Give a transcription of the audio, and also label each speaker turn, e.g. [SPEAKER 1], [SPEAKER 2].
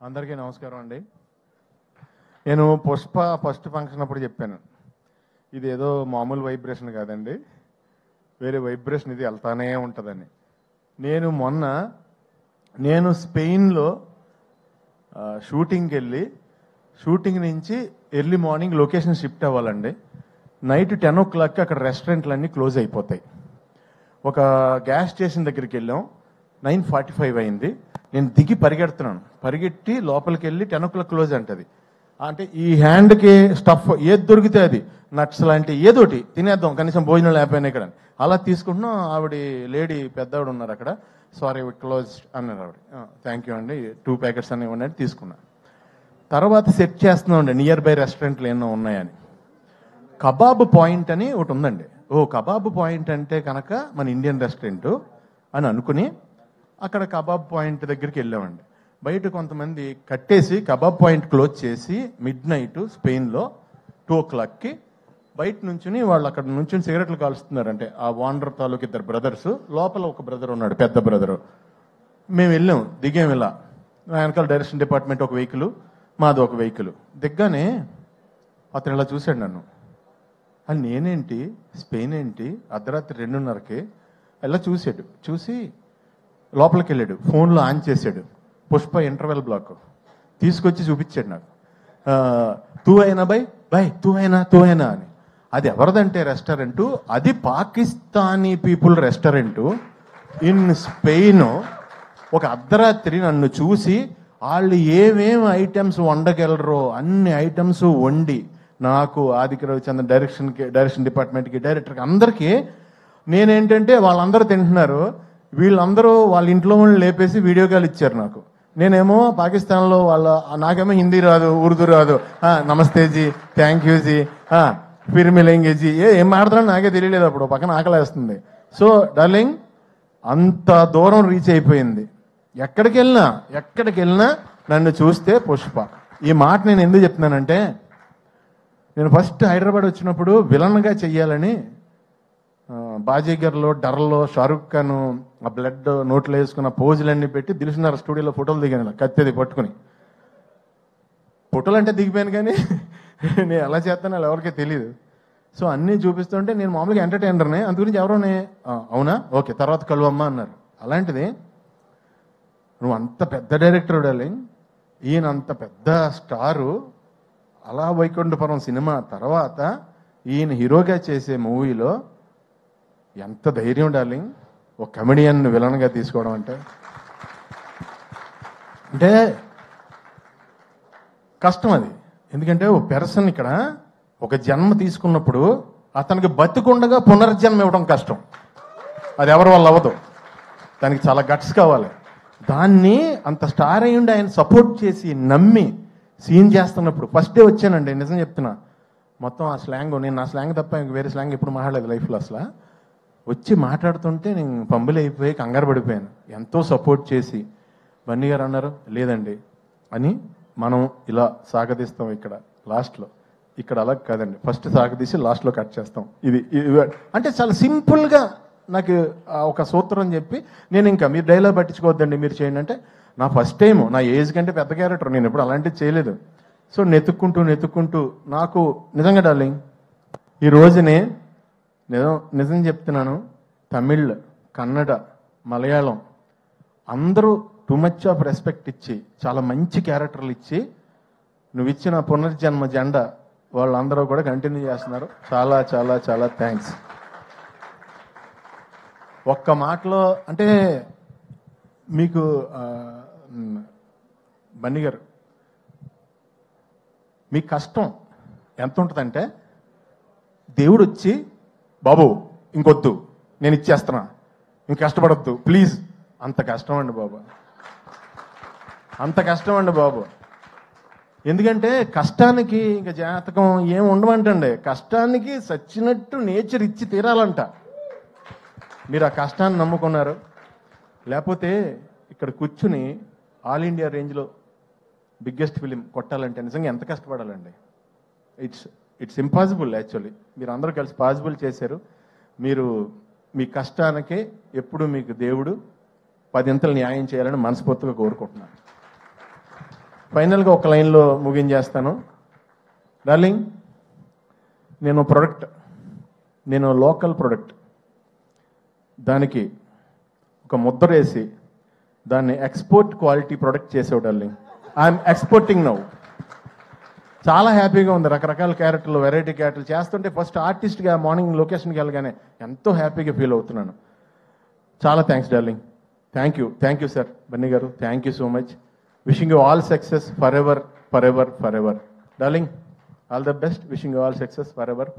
[SPEAKER 1] అందరికీ నమస్కారం అండి. నేను పుష్ప ఫస్ట్ ఫంక్షన్ అప్పుడు చెప్పాను, ఇది ఏదో మామూలు వైబ్రేషన్ కాదండి, వేరే వైబ్రేషన్, ఇది వెళ్తానే ఉంటుందని. నేను స్పెయిన్లో షూటింగ్కి వెళ్ళి, షూటింగ్ నుంచి ఎర్లీ మార్నింగ్ లొకేషన్ షిఫ్ట్ అవ్వాలండి. నైట్ 10 o'clock అక్కడ రెస్టారెంట్లన్నీ క్లోజ్ అయిపోతాయి. ఒక గ్యాస్ స్టేషన్ దగ్గరికి వెళ్ళాం, 9:45 అయింది. నేను దిగి పరిగెట్టి లోపలికి వెళ్ళి 10 o'clock క్లోజ్ అంటది. అంటే ఈ హ్యాండ్కి స్టఫ్ ఏది దొరికితే అది, నట్స్ లాంటి ఏదోటి తినేద్దాం, కనీసం భోజనం లేకపోయినా ఇక్కడ అలా తీసుకుంటున్నాం. ఆవిడ లేడీ పెద్దవాడు ఉన్నారు అక్కడ, సారీ క్లోజ్ అన్నారు ఆవిడ. థ్యాంక్ యూ అండి, 2 ప్యాకెట్స్ అని ఇవ్వండి అని తీసుకున్నా. తర్వాత సెట్ చేస్తున్నాం అండి నియర్ బై రెస్టారెంట్లు ఎన్నో ఉన్నాయని. కబాబ్ పాయింట్ అని ఒకటి ఉందండి. కబాబ్ పాయింట్ అంటే కనుక మన ఇండియన్ రెస్టారెంట్ అని అనుకుని అక్కడ కబాబ్ పాయింట్ దగ్గరికి వెళ్ళామండి. బయట కొంతమంది కట్టేసి కబాబ్ పాయింట్ క్లోజ్ చేసి midnight స్పెయిన్లో 2 o'clockకి బయట నుంచుని వాళ్ళు అక్కడ నుంచి సిగరెట్లు కాలుస్తున్నారంటే ఆ ఓనర్ తాలూకు 2 brothers, లోపల ఒక బ్రదర్ ఉన్నాడు, పెద్ద బ్రదరు. మేము వెళ్ళాం, దిగాం. ఇలా వెనకాల డైరెక్షన్ డిపార్ట్మెంట్ ఒక వెహికల్, మాది ఒక వెహికల్. దిగ్గానే అతను ఇలా చూశాడు నన్ను. అని నేనేంటి, స్పెయిన్ ఏంటి, అర్ధరాత్రి 2:30కి ఇలా చూశాడు. చూసి లోపలికి వెళ్ళాడు, ఫోన్లో ఆన్ చేశాడు. పుష్ప ఇంటర్వెల్ బ్లాక్ తీసుకొచ్చి చూపించాడు నాకు. తూ అయినా బై తూ అయినా అని. అది ఎవరిదంటే రెస్టారెంటు, అది Pakistani people restaurant in Spain. ఒక అర్ధరాత్రి నన్ను చూసి వాళ్ళు ఏమేమి ఐటమ్స్ వండగలరో అన్ని ఐటమ్స్ వండి నాకు, ఆదిత్య రవిచంద్రన్ డైరెక్షన్ డిపార్ట్మెంట్కి, డైరెక్టర్కి, అందరికీ నేనేంటంటే వాళ్ళందరూ తింటున్నారు, వీళ్ళందరూ వాళ్ళ ఇంట్లో వాళ్ళు లేపేసి వీడియో కాల్ ఇచ్చారు నాకు. నేనేమో పాకిస్తాన్లో నాకేమో హిందీ రాదు, ఉర్దూ రాదు. నమస్తే G, thank you G, Phir మిలేంగే G, ఏం మాట్లాడుతున్నా నాకే తెలియలేదు. అప్పుడు పక్కన ఆకలేస్తుంది. సో డార్లింగ్, అంత దూరం రీచ్ అయిపోయింది. ఎక్కడికి వెళ్ళినా నన్ను చూస్తే పుష్ప. ఈ మాట నేను ఎందుకు చెప్తున్నానంటే, నేను ఫస్ట్ హైదరాబాద్ వచ్చినప్పుడు విలన్గా చెయ్యాలని బాజీగర్లో, డర్లో షారుఖ్ ఖాన్ ఆ బ్లడ్ నోట్లో వేసుకున్న పోజులన్నీ పెట్టి దిల్సుఖ్నగర్ స్టూడియోలో ఫోటోలు దిగాను, కత్తెది పట్టుకుని. ఫోటోలు అంటే దిగిపోయాను, కానీ నేను ఎలా చేస్తానో ఎవరికీ తెలియదు. సో అన్నీ చూపిస్తుంటే నేను మామూలుగా ఎంటర్టైనర్నే, అందు గురించి ఎవరోనే అవునా ఓకే తర్వాత కలువమ్మా అన్నారు. అలాంటిది నువ్వు అంత పెద్ద డైరెక్టర్ డార్లింగ్, ఈయన అంత పెద్ద స్టారు, అలా వైకుంఠపురం సినిమా తర్వాత ఈయన హీరోగా చేసే మూవీలో ఎంత ధైర్యం డార్లింగ్, ఒక కమెడియన్ విలన్గా తీసుకోవడం అంటే కష్టం అది. ఎందుకంటే ఒక పెర్సన్ ఇక్కడ ఒక జన్మ తీసుకున్నప్పుడు అతనికి బతికుండగా పునర్జన్మ ఇవ్వడం కష్టం. అది ఎవరి వల్ల అవ్వదు, దానికి చాలా గట్స్ కావాలి. దాన్ని అంత స్టార్ అయ్యుండి ఆయన సపోర్ట్ చేసి నమ్మి సీన్ చేస్తున్నప్పుడు ఫస్ట్ డే వచ్చానండి, నిజం చెప్తున్నా. మొత్తం ఆ స్లాంగ్, నేను నా స్లాంగ్ తప్ప ఇంక వేరే స్లాంగ్ ఎప్పుడు మాట్లాడలేదు లైఫ్లో. అసలు వచ్చి మాట్లాడుతుంటే నేను పంబులు అయిపోయి కంగారు పడిపోయాను. ఎంతో సపోర్ట్ చేసి బన్నీ గారు అన్నారు లేదండి అని, మనం ఇలా సాగదీస్తాం ఇక్కడ లాస్ట్లో. ఇక్కడ అలా కాదండి, ఫస్ట్ సాగదీసి లాస్ట్లో కట్ చేస్తాం. ఇది అంటే చాలా సింపుల్గా నాకు ఒక సూత్రం చెప్పి, నేను ఇంకా మీరు డైలాగ్ పట్టించుకోవద్దండి మీరు చేయండి అంటే, నా ఫస్ట్ టైం, నా ఏజ్ కంటే పెద్ద క్యారెక్టర్, నేను ఎప్పుడు అలాంటివి చేయలేదు. సో నెతుక్కుంటూ నాకు నిజంగా డార్లింగ్, ఈ రోజునే నిజం చెప్తున్నాను, తమిళ్, కన్నడ, మలయాళం అందరూ టూ మచ్ ఆఫ్ రెస్పెక్ట్ ఇచ్చి చాలా మంచి క్యారెక్టర్లు ఇచ్చి నువ్వు ఇచ్చిన పునర్జన్మ జెండా వాళ్ళందరూ కూడా కంటిన్యూ చేస్తున్నారు. చాలా చాలా చాలా థ్యాంక్స్. ఒక్క మాటలో అంటే మీకు బన్నీ గారు, మీ కష్టం ఎంత ఉంటుందంటే, దేవుడు వచ్చి బాబు ఇంకొద్దు నేను ఇచ్చేస్తున్నా, ఇంక కష్టపడద్దు ప్లీజ్, అంత కష్టం అండి బాబు, అంత కష్టం అండి బాబు. ఎందుకంటే కష్టానికి ఇంకా జాతకం ఏం ఉండమంటండి, కష్టానికి సచ్చినట్టు నేచర్ ఇచ్చి తీరాలంట. మీరు ఆ కష్టాన్ని నమ్ముకున్నారు. లేకపోతే ఇక్కడ కూర్చుని ఆల్ ఇండియా రేంజ్లో బిగ్గెస్ట్ ఫిలిం కొట్టాలంటే నిజంగా ఎంత కష్టపడాలండి. It's impossible. యాక్చువల్లీ మీరు అందరూ కలిసి పాసిబుల్ చేశారు. మీరు మీ కష్టానికే ఎప్పుడు మీకు దేవుడు 10 ఇంతలు న్యాయం చేయాలని మనస్ఫూర్తిగా కోరుకుంటున్నాను. ఫైనల్గా ఒక లైన్లో ముగించేస్తాను. డార్లింగ్, నేను లోకల్ ప్రొడక్ట్ దానికి ఒక ముద్ర వేసి దాన్ని ఎక్స్పోర్ట్ క్వాలిటీ ప్రొడక్ట్ చేసావు డార్లింగ్. I'm exporting now. చాలా హ్యాపీగా ఉంది. రకరకాల క్యారెక్టర్లు, వెరైటీ క్యారెక్టర్లు చేస్తుంటే ఫస్ట్ ఆర్టిస్ట్గా మార్నింగ్ లొకేషన్కి వెళ్ళగానే ఎంతో హ్యాపీగా ఫీల్ అవుతున్నాను. చాలా thanks darling. Thank you sir Bunny garu. Thank you so much. Wishing you all success forever darling. All the best. Wishing you all success for ever.